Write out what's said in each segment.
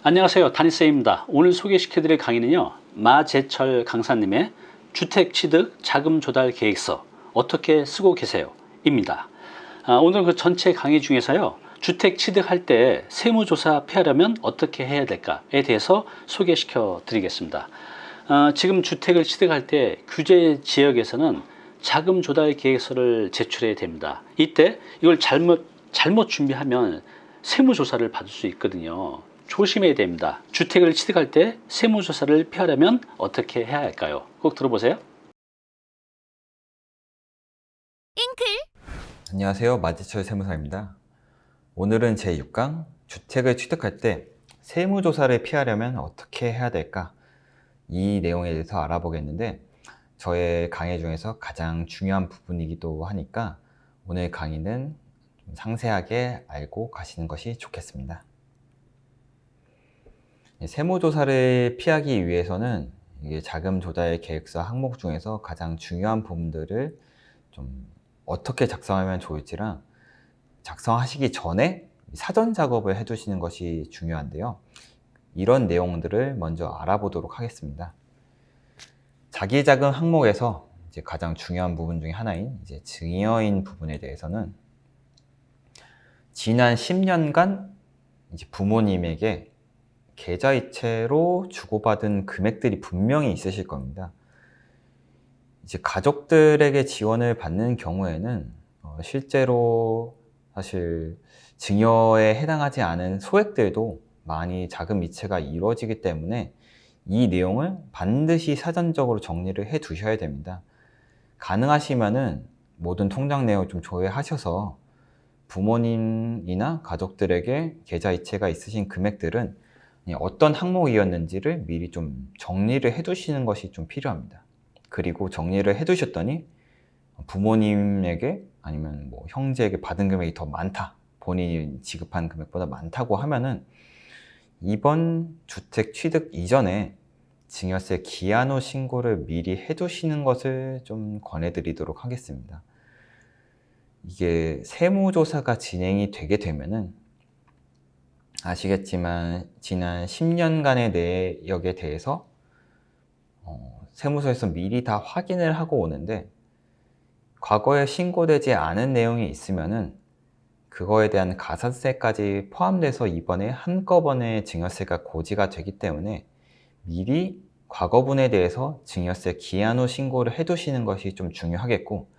안녕하세요, 담임쌤입니다. 오늘 소개시켜드릴 강의는요, 마재철 강사님의 주택취득 자금조달 계획서 어떻게 쓰고 계세요? 입니다. 오늘 그 전체 강의 중에서요, 주택 취득할 때 세무조사 피하려면 어떻게 해야 될까에 대해서 소개시켜 드리겠습니다. 지금 주택을 취득할 때 규제 지역에서는 자금조달 계획서를 제출해야 됩니다. 이때 이걸 잘못 준비하면 세무조사를 받을 수 있거든요. 조심해야 됩니다. 주택을 취득할 때 세무조사를 피하려면 어떻게 해야 할까요? 꼭 들어보세요. 안녕하세요, 마재철 세무사입니다. 오늘은 제6강 주택을 취득할 때 세무조사를 피하려면 어떻게 해야 될까? 이 내용에 대해서 알아보겠는데, 저의 강의 중에서 가장 중요한 부분이기도 하니까 오늘 강의는 좀 상세하게 알고 가시는 것이 좋겠습니다. 세무조사를 피하기 위해서는 이게 자금조달 계획서 항목 중에서 가장 중요한 부분들을 좀 어떻게 작성하면 좋을지랑 작성하시기 전에 사전 작업을 해두시는 것이 중요한데요. 이런 내용들을 먼저 알아보도록 하겠습니다. 자기자금 항목에서 이제 가장 중요한 부분 중에 하나인 이제 증여인 부분에 대해서는 지난 10년간 이제 부모님에게 계좌이체로 주고받은 금액들이 분명히 있으실 겁니다. 이제 가족들에게 지원을 받는 경우에는 실제로 사실 증여에 해당하지 않은 소액들도 많이 자금 이체가 이루어지기 때문에 이 내용을 반드시 사전적으로 정리를 해 두셔야 됩니다. 가능하시면은 모든 통장 내용을 좀 조회하셔서 부모님이나 가족들에게 계좌 이체가 있으신 금액들은 어떤 항목이었는지를 미리 좀 정리를 해 두시는 것이 좀 필요합니다. 그리고 정리를 해 두셨더니 부모님에게 아니면 뭐 형제에게 받은 금액이 더 많다, 본인이 지급한 금액보다 많다고 하면은 이번 주택 취득 이전에 증여세 기한 후 신고를 미리 해 두시는 것을 좀 권해드리도록 하겠습니다. 이게 세무조사가 진행이 되게 되면은 아시겠지만 지난 10년간의 내역에 대해서 세무서에서 미리 다 확인을 하고 오는데, 과거에 신고되지 않은 내용이 있으면은 그거에 대한 가산세까지 포함돼서 이번에 한꺼번에 증여세가 고지가 되기 때문에 미리 과거분에 대해서 증여세 기한 후 신고를 해 두시는 것이 좀 중요하겠고,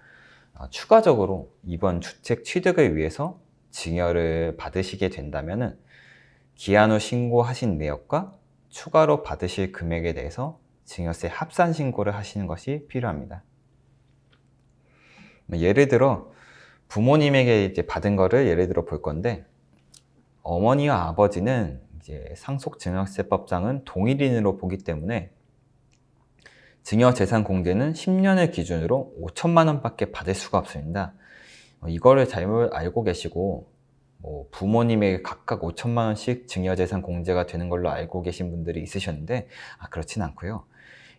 추가적으로 이번 주택 취득을 위해서 증여를 받으시게 된다면은 기한 후 신고하신 내역과 추가로 받으실 금액에 대해서 증여세 합산 신고를 하시는 것이 필요합니다. 예를 들어 부모님에게 이제 받은 거를 예를 들어 볼 건데, 어머니와 아버지는 이제 상속증여세법상은 동일인으로 보기 때문에 증여재산공제는 10년을 기준으로 5천만 원밖에 받을 수가 없습니다. 이거를 잘못 알고 계시고 부모님에게 각각 5천만 원씩 증여재산 공제가 되는 걸로 알고 계신 분들이 있으셨는데, 그렇진 않고요.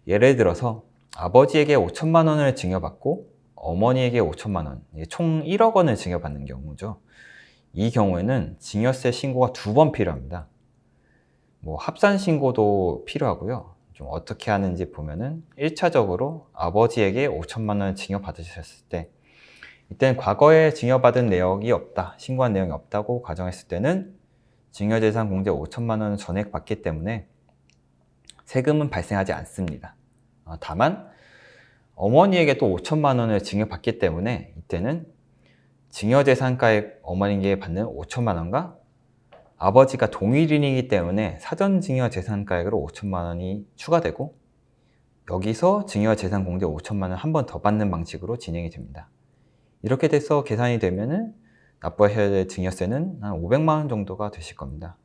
예를 들어서 아버지에게 5천만 원을 증여받고 어머니에게 5천만 원, 총 1억 원을 증여받는 경우죠. 이 경우에는 증여세 신고가 2번 필요합니다. 합산 신고도 필요하고요. 좀 어떻게 하는지 보면은 1차적으로 아버지에게 5천만 원을 증여받으셨을 때, 이때는 과거에 증여받은 내역이 없다, 신고한 내용이 없다고 가정했을 때는 증여재산 공제 5천만 원을 전액 받기 때문에 세금은 발생하지 않습니다. 다만 어머니에게 또 5천만 원을 증여받기 때문에 이때는 증여재산가액 어머니에게 받는 5천만 원과 아버지가 동일인이기 때문에 사전증여재산가액으로 5천만 원이 추가되고, 여기서 증여재산공제 5천만 원 한 번 더 받는 방식으로 진행이 됩니다. 이렇게 돼서 계산이 되면은 납부하셔야 될 증여세는 한 500만 원 정도가 되실 겁니다.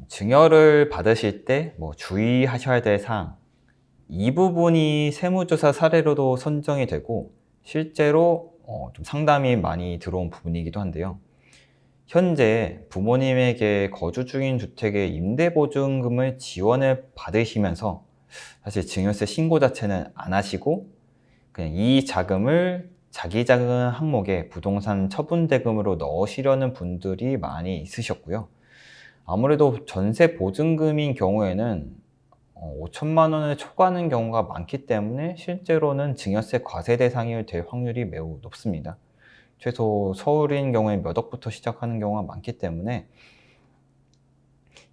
증여를 받으실 때 주의하셔야 될 사항, 이 부분이 세무조사 사례로도 선정이 되고 실제로 좀 상담이 많이 들어온 부분이기도 한데요. 현재 부모님에게 거주 중인 주택의 임대보증금을 지원을 받으시면서 사실 증여세 신고 자체는 안 하시고 그냥 이 자금을 자기자금 항목에 부동산 처분대금으로 넣으시려는 분들이 많이 있으셨고요. 아무래도 전세 보증금인 경우에는 5천만 원을 초과하는 경우가 많기 때문에 실제로는 증여세 과세 대상이 될 확률이 매우 높습니다. 최소 서울인 경우에 몇 억부터 시작하는 경우가 많기 때문에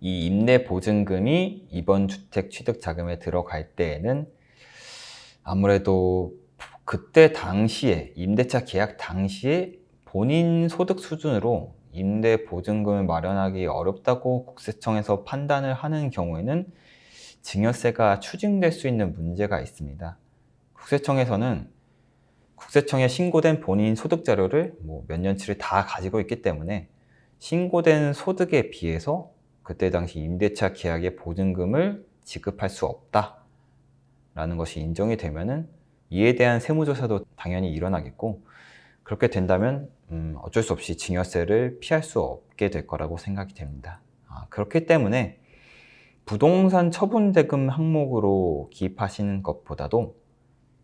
이 임대 보증금이 이번 주택 취득 자금에 들어갈 때에는 아무래도 그때 당시에 임대차 계약 당시에 본인 소득 수준으로 임대 보증금을 마련하기 어렵다고 국세청에서 판단을 하는 경우에는 증여세가 추징될 수 있는 문제가 있습니다. 국세청에서는 국세청에 신고된 본인 소득 자료를 몇 년치를 다 가지고 있기 때문에 신고된 소득에 비해서 그때 당시 임대차 계약의 보증금을 지급할 수 없다라는 것이 인정이 되면은 이에 대한 세무조사도 당연히 일어나겠고, 그렇게 된다면 어쩔 수 없이 증여세를 피할 수 없게 될 거라고 생각이 됩니다. 그렇기 때문에 부동산 처분대금 항목으로 기입하시는 것보다도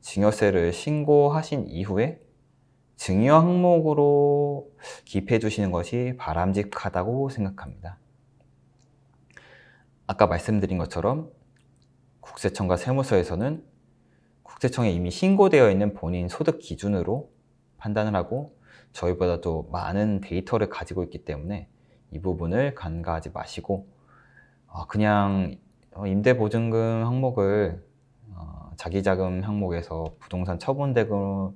증여세를 신고하신 이후에 증여 항목으로 기입해 주시는 것이 바람직하다고 생각합니다. 아까 말씀드린 것처럼 국세청과 세무서에서는 국세청에 이미 신고되어 있는 본인 소득 기준으로 판단을 하고 저희보다도 많은 데이터를 가지고 있기 때문에 이 부분을 간과하지 마시고 그냥 임대보증금 항목을 자기자금 항목에서 부동산 처분대금을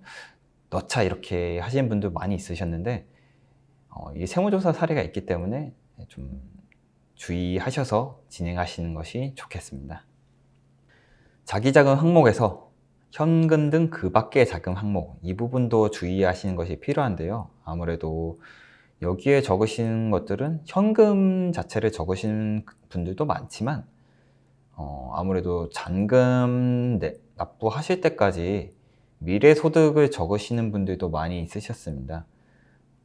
넣자 이렇게 하시는 분들 많이 있으셨는데 이 세무조사 사례가 있기 때문에 좀 주의하셔서 진행하시는 것이 좋겠습니다. 자기자금 항목에서 현금 등 그 밖의 자금 항목, 이 부분도 주의하시는 것이 필요한데요. 아무래도 여기에 적으시는 것들은 현금 자체를 적으시는 분들도 많지만 아무래도 잔금 납부하실 때까지 미래소득을 적으시는 분들도 많이 있으셨습니다.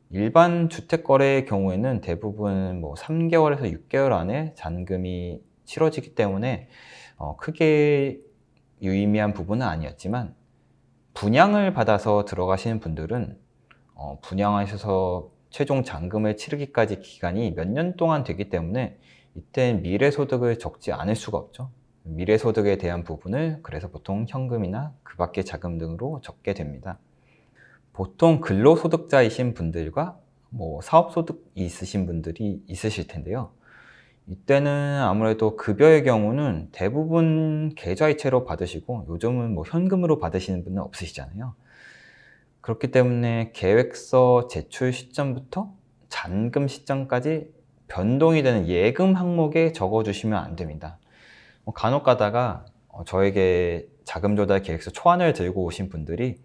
일반 주택거래의 경우에는 대부분 3개월에서 6개월 안에 잔금이 치러지기 때문에 크게 유의미한 부분은 아니었지만, 분양을 받아서 들어가시는 분들은 분양하셔서 최종 잔금을 치르기까지 기간이 몇 년 동안 되기 때문에 이때 미래소득을 적지 않을 수가 없죠. 미래소득에 대한 부분을 그래서 보통 현금이나 그 밖의 자금 등으로 적게 됩니다. 보통 근로소득자이신 분들과 사업소득이 있으신 분들이 있으실 텐데요. 이때는 아무래도 급여의 경우는 대부분 계좌이체로 받으시고 요즘은 현금으로 받으시는 분은 없으시잖아요. 그렇기 때문에 계획서 제출 시점부터 잔금 시점까지 변동이 되는 예금 항목에 적어주시면 안 됩니다. 간혹 가다가 저에게 자금 조달 계획서 초안을 들고 오신 분들이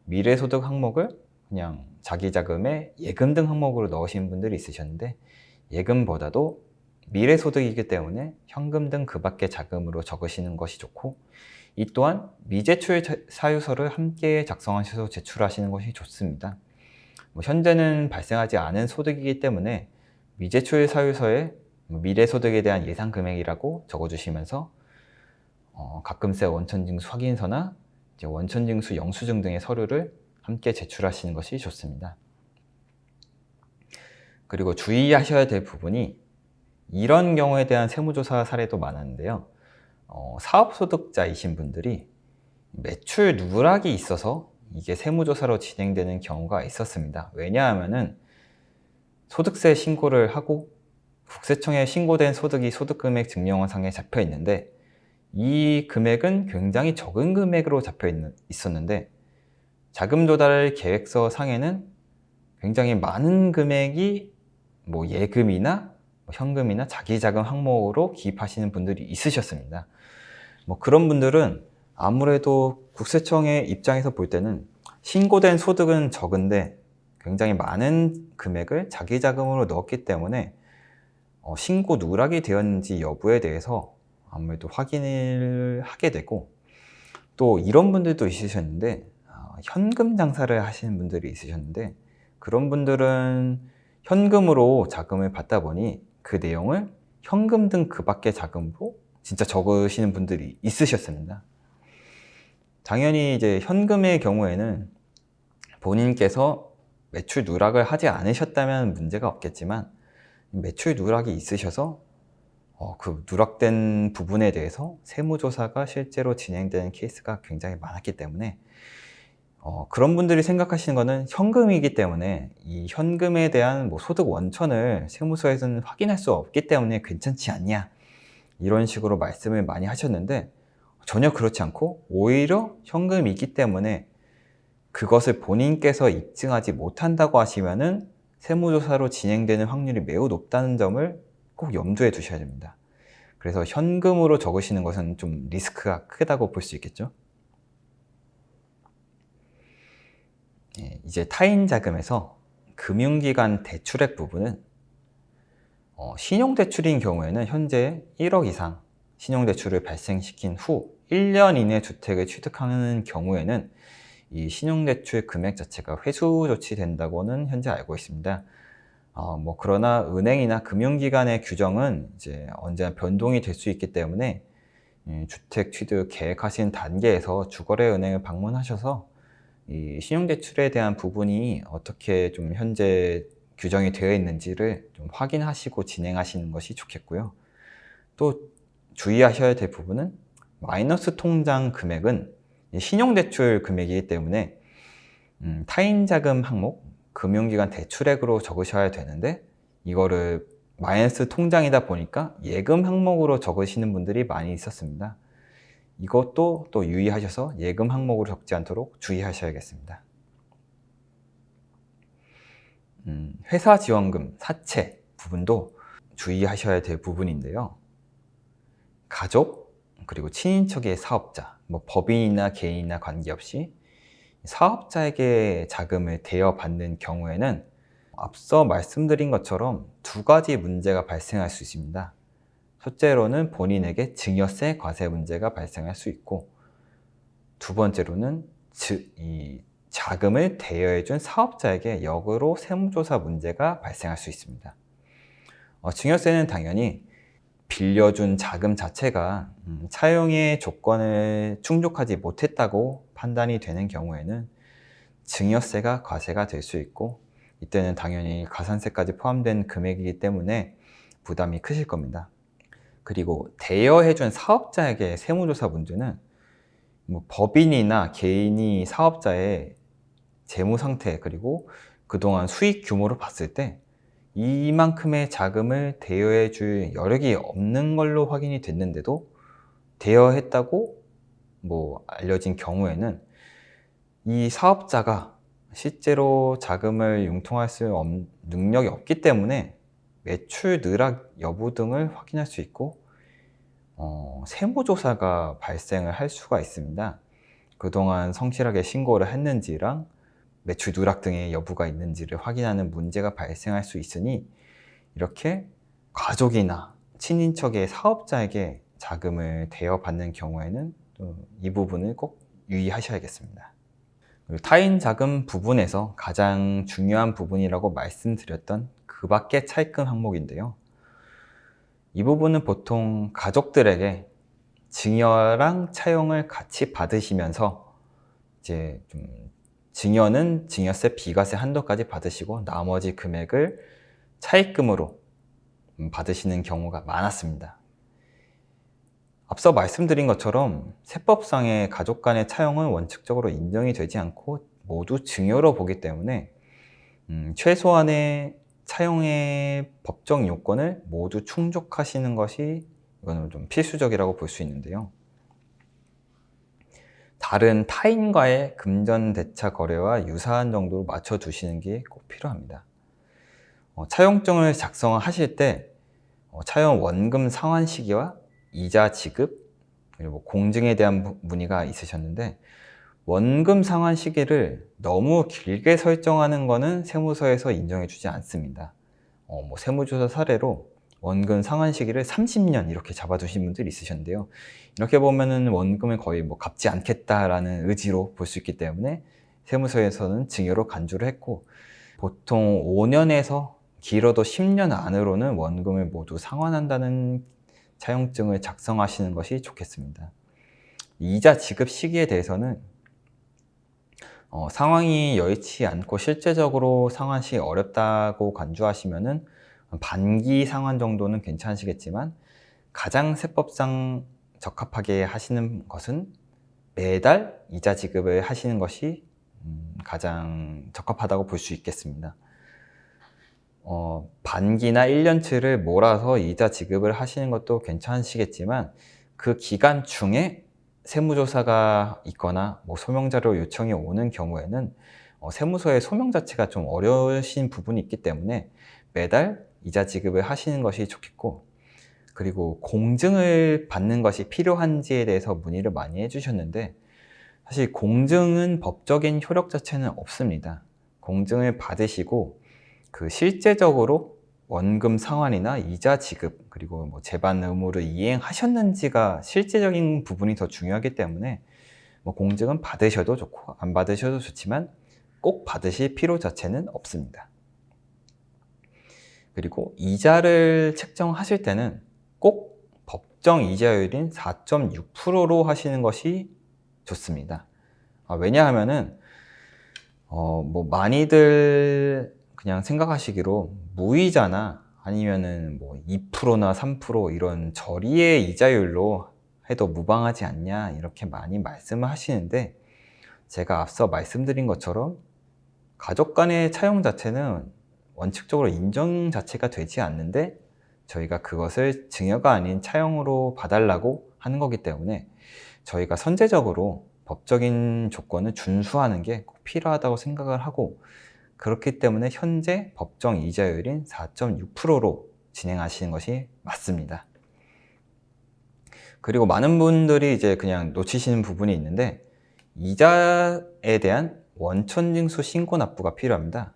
미래소득 항목을 그냥 자기 자금에 예금 등 항목으로 넣으신 분들이 있으셨는데, 예금보다도 미래소득이기 때문에 현금 등 그 밖의 자금으로 적으시는 것이 좋고, 이 또한 미제출 사유서를 함께 작성하셔서 제출하시는 것이 좋습니다. 현재는 발생하지 않은 소득이기 때문에 미제출 사유서에 미래소득에 대한 예상 금액이라고 적어주시면서 가끔세 원천징수 확인서나 원천징수 영수증 등의 서류를 함께 제출하시는 것이 좋습니다. 그리고 주의하셔야 될 부분이, 이런 경우에 대한 세무조사 사례도 많았는데요. 사업소득자이신 분들이 매출 누락이 있어서 이게 세무조사로 진행되는 경우가 있었습니다. 왜냐하면은 소득세 신고를 하고 국세청에 신고된 소득이 소득금액 증명원상에 잡혀 있는데, 이 금액은 굉장히 적은 금액으로 잡혀 있었는데 자금 조달 계획서 상에는 굉장히 많은 금액이 예금이나 현금이나 자기자금 항목으로 기입하시는 분들이 있으셨습니다. 그런 분들은 아무래도 국세청의 입장에서 볼 때는 신고된 소득은 적은데 굉장히 많은 금액을 자기자금으로 넣었기 때문에 신고 누락이 되었는지 여부에 대해서 아무래도 확인을 하게 되고, 또 이런 분들도 있으셨는데 현금 장사를 하시는 분들이 있으셨는데, 그런 분들은 현금으로 자금을 받다 보니 그 내용을 현금 등 그 밖의 자금으로 진짜 적으시는 분들이 있으셨습니다. 당연히 이제 현금의 경우에는 본인께서 매출 누락을 하지 않으셨다면 문제가 없겠지만, 매출 누락이 있으셔서 그 누락된 부분에 대해서 세무조사가 실제로 진행되는 케이스가 굉장히 많았기 때문에 그런 분들이 생각하시는 거는 현금이기 때문에 이 현금에 대한 뭐 소득 원천을 세무서에서는 확인할 수 없기 때문에 괜찮지 않냐, 이런 식으로 말씀을 많이 하셨는데, 전혀 그렇지 않고 오히려 현금이기 때문에 그것을 본인께서 입증하지 못한다고 하시면은 세무조사로 진행되는 확률이 매우 높다는 점을 꼭 염두에 두셔야 됩니다. 그래서 현금으로 적으시는 것은 좀 리스크가 크다고 볼 수 있겠죠. 이제 타인 자금에서 금융기관 대출액 부분은 신용대출인 경우에는 현재 1억 이상 신용대출을 발생시킨 후 1년 이내 주택을 취득하는 경우에는 이 신용대출 금액 자체가 회수 조치된다고는 현재 알고 있습니다. 그러나 은행이나 금융기관의 규정은 이제 언제나 변동이 될 수 있기 때문에 주택 취득 계획하신 단계에서 주거래 은행을 방문하셔서 이 신용대출에 대한 부분이 어떻게 좀 현재 규정이 되어 있는지를 좀 확인하시고 진행하시는 것이 좋겠고요. 또 주의하셔야 될 부분은 마이너스 통장 금액은 신용대출 금액이기 때문에 타인자금 항목, 금융기관 대출액으로 적으셔야 되는데 이거를 마이너스 통장이다 보니까 예금 항목으로 적으시는 분들이 많이 있었습니다. 이것도 또 유의하셔서 예금 항목으로 적지 않도록 주의하셔야겠습니다. 회사 지원금, 사채 부분도 주의하셔야 될 부분인데요. 가족, 그리고 친인척의 사업자, 법인이나 개인이나 관계없이 사업자에게 자금을 대여받는 경우에는 앞서 말씀드린 것처럼 두 가지 문제가 발생할 수 있습니다. 첫째로는 본인에게 증여세 과세 문제가 발생할 수 있고, 두 번째로는 이 자금을 대여해준 사업자에게 역으로 세무조사 문제가 발생할 수 있습니다. 증여세는 당연히 빌려준 자금 자체가 차용의 조건을 충족하지 못했다고 판단이 되는 경우에는 증여세가 과세가 될 수 있고, 이때는 당연히 가산세까지 포함된 금액이기 때문에 부담이 크실 겁니다. 그리고 대여해준 사업자에게 세무조사 문제는 법인이나 개인이 사업자의 재무 상태, 그리고 그동안 수익 규모를 봤을 때 이만큼의 자금을 대여해 줄 여력이 없는 걸로 확인이 됐는데도 대여했다고 알려진 경우에는 이 사업자가 실제로 자금을 융통할 수 없는 능력이 없기 때문에 매출 누락 여부 등을 확인할 수 있고 세무조사가 발생을 할 수가 있습니다. 그동안 성실하게 신고를 했는지랑 매출 누락 등의 여부가 있는지를 확인하는 문제가 발생할 수 있으니, 이렇게 가족이나 친인척의 사업자에게 자금을 대여받는 경우에는 이 부분을 꼭 유의하셔야겠습니다. 그리고 타인 자금 부분에서 가장 중요한 부분이라고 말씀드렸던 그 밖의 차입금 항목인데요. 이 부분은 보통 가족들에게 증여랑 차용을 같이 받으시면서 이제 좀 증여는 증여세, 비과세 한도까지 받으시고 나머지 금액을 차입금으로 받으시는 경우가 많았습니다. 앞서 말씀드린 것처럼 세법상의 가족 간의 차용은 원칙적으로 인정이 되지 않고 모두 증여로 보기 때문에 최소한의 차용의 법정 요건을 모두 충족하시는 것이 이거는 좀 필수적이라고 볼 수 있는데요. 다른 타인과의 금전대차 거래와 유사한 정도로 맞춰두시는 게 꼭 필요합니다. 차용증을 작성하실 때 차용 원금 상환 시기와 이자 지급, 그리고 공증에 대한 문의가 있으셨는데, 원금 상환 시기를 너무 길게 설정하는 것은 세무서에서 인정해 주지 않습니다. 세무조사 사례로 원금 상환 시기를 30년 이렇게 잡아두신 분들이 있으셨는데요. 이렇게 보면은 원금을 거의 갚지 않겠다라는 의지로 볼 수 있기 때문에 세무서에서는 증여로 간주를 했고, 보통 5년에서 길어도 10년 안으로는 원금을 모두 상환한다는 차용증을 작성하시는 것이 좋겠습니다. 이자 지급 시기에 대해서는 상황이 여의치 않고 실제적으로 상환이 어렵다고 간주하시면은 반기 상환 정도는 괜찮으시겠지만 가장 세법상 적합하게 하시는 것은 매달 이자 지급을 하시는 것이 가장 적합하다고 볼 수 있겠습니다. 반기나 1년치를 몰아서 이자 지급을 하시는 것도 괜찮으시겠지만 그 기간 중에 세무조사가 있거나 소명자료 요청이 오는 경우에는 세무서의 소명 자체가 좀 어려우신 부분이 있기 때문에 매달 이자 지급을 하시는 것이 좋겠고, 그리고 공증을 받는 것이 필요한지에 대해서 문의를 많이 해주셨는데, 사실 공증은 법적인 효력 자체는 없습니다. 공증을 받으시고 실제적으로 원금 상환이나 이자 지급, 그리고 재반 의무를 이행하셨는지가 실제적인 부분이 더 중요하기 때문에 공증은 받으셔도 좋고 안 받으셔도 좋지만 꼭 받으실 필요 자체는 없습니다. 그리고 이자를 책정하실 때는 꼭 법정 이자율인 4.6%로 하시는 것이 좋습니다. 왜냐하면은 많이들 그냥 생각하시기로 무이자나 아니면은 2%나 3% 이런 저리의 이자율로 해도 무방하지 않냐 이렇게 많이 말씀을 하시는데, 제가 앞서 말씀드린 것처럼 가족 간의 차용 자체는 원칙적으로 인정 자체가 되지 않는데 저희가 그것을 증여가 아닌 차용으로 봐달라고 하는 거기 때문에 저희가 선제적으로 법적인 조건을 준수하는 게 꼭 필요하다고 생각을 하고, 그렇기 때문에 현재 법정 이자율인 4.6%로 진행하시는 것이 맞습니다. 그리고 많은 분들이 이제 그냥 놓치시는 부분이 있는데, 이자에 대한 원천징수 신고 납부가 필요합니다.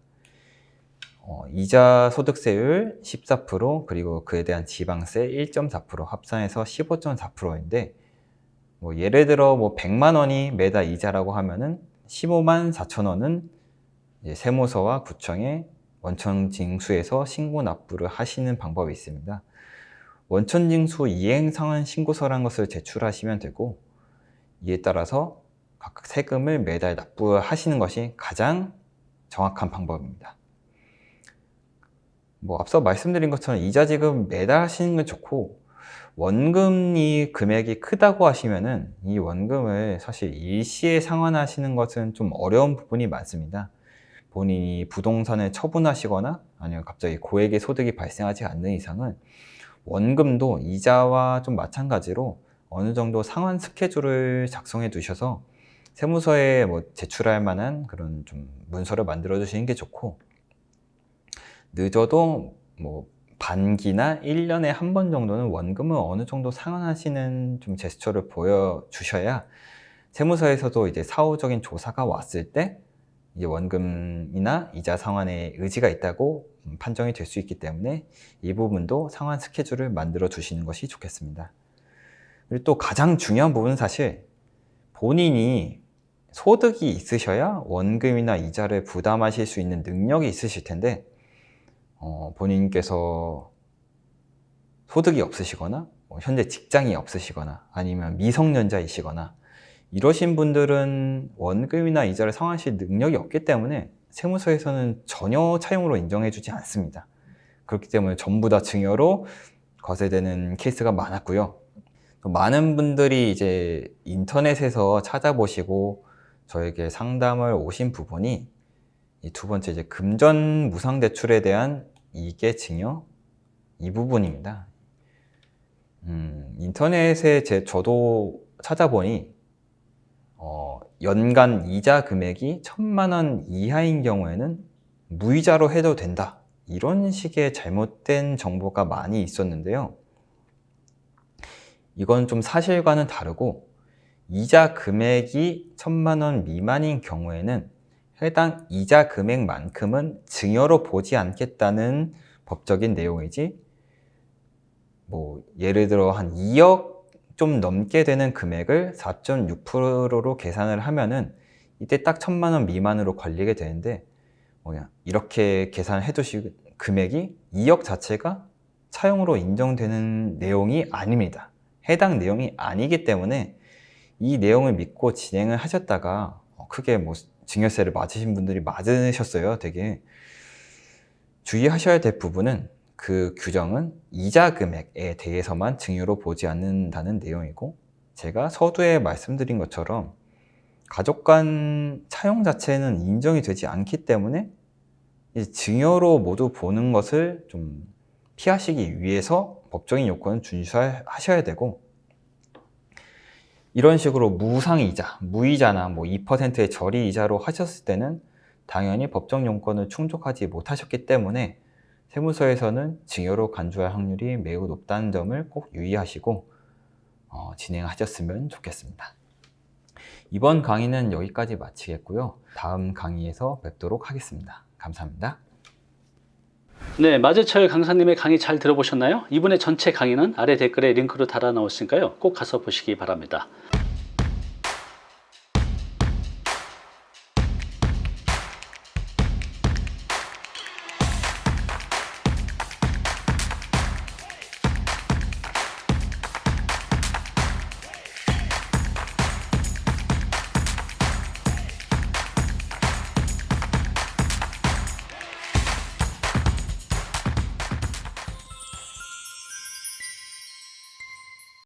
이자 소득세율 14%, 그리고 그에 대한 지방세 1.4% 합산해서 15.4%인데, 예를 들어 100만 원이 매달 이자라고 하면은 15만 4천 원은 세무서와 구청에 원천징수에서 신고 납부를 하시는 방법이 있습니다. 원천징수 이행상환 신고서라는 것을 제출하시면 되고, 이에 따라서 각각 세금을 매달 납부하시는 것이 가장 정확한 방법입니다. 앞서 말씀드린 것처럼 이자 지급 매달 하시는 건 좋고, 원금이 금액이 크다고 하시면은 이 원금을 사실 일시에 상환하시는 것은 좀 어려운 부분이 많습니다. 본인이 부동산을 처분하시거나 아니면 갑자기 고액의 소득이 발생하지 않는 이상은 원금도 이자와 좀 마찬가지로 어느 정도 상환 스케줄을 작성해 두셔서 세무서에 제출할 만한 그런 좀 문서를 만들어 주시는 게 좋고, 늦어도 반기나 1년에 한 번 정도는 원금을 어느 정도 상환하시는 좀 제스처를 보여주셔야 세무서에서도 이제 사후적인 조사가 왔을 때 이제 원금이나 이자 상환에 의지가 있다고 판정이 될 수 있기 때문에 이 부분도 상환 스케줄을 만들어 주시는 것이 좋겠습니다. 그리고 또 가장 중요한 부분은 사실 본인이 소득이 있으셔야 원금이나 이자를 부담하실 수 있는 능력이 있으실 텐데, 본인께서 소득이 없으시거나 현재 직장이 없으시거나 아니면 미성년자이시거나 이러신 분들은 원금이나 이자를 상환하실 능력이 없기 때문에 세무서에서는 전혀 차용으로 인정해 주지 않습니다. 그렇기 때문에 전부 다 증여로 거세되는 케이스가 많았고요. 많은 분들이 이제 인터넷에서 찾아보시고 저에게 상담을 오신 부분이 이 두 번째 이제 금전 무상 대출에 대한 이계 증여 이 부분입니다. 인터넷에 저도 찾아보니 연간 이자 금액이 1,000만 원 이하인 경우에는 무이자로 해도 된다, 이런 식의 잘못된 정보가 많이 있었는데요. 이건 좀 사실과는 다르고, 이자 금액이 1,000만 원 미만인 경우에는 해당 이자 금액만큼은 증여로 보지 않겠다는 법적인 내용이지, 예를 들어 한 2억 좀 넘게 되는 금액을 4.6%로 계산을 하면은 이때 딱 1,000만 원 미만으로 걸리게 되는데, 이렇게 계산해 두실 금액이 2억 자체가 차용으로 인정되는 내용이 아닙니다. 해당 내용이 아니기 때문에 이 내용을 믿고 진행을 하셨다가 크게 증여세를 맞으신 분들이 많으셨어요. 되게 주의하셔야 될 부분은 그 규정은 이자 금액에 대해서만 증여로 보지 않는다는 내용이고, 제가 서두에 말씀드린 것처럼 가족 간 차용 자체는 인정이 되지 않기 때문에 이 증여로 모두 보는 것을 좀 피하시기 위해서 법적인 요건을 준수하셔야 되고, 이런 식으로 무상이자, 무이자나 뭐 2%의 저리이자로 하셨을 때는 당연히 법정 요건을 충족하지 못하셨기 때문에 세무서에서는 증여로 간주할 확률이 매우 높다는 점을 꼭 유의하시고 진행하셨으면 좋겠습니다. 이번 강의는 여기까지 마치겠고요. 다음 강의에서 뵙도록 하겠습니다. 감사합니다. 네, 마제철 강사님의 강의 잘 들어보셨나요? 이분의 전체 강의는 아래 댓글에 링크로 달아 놓았으니까요. 꼭 가서 보시기 바랍니다.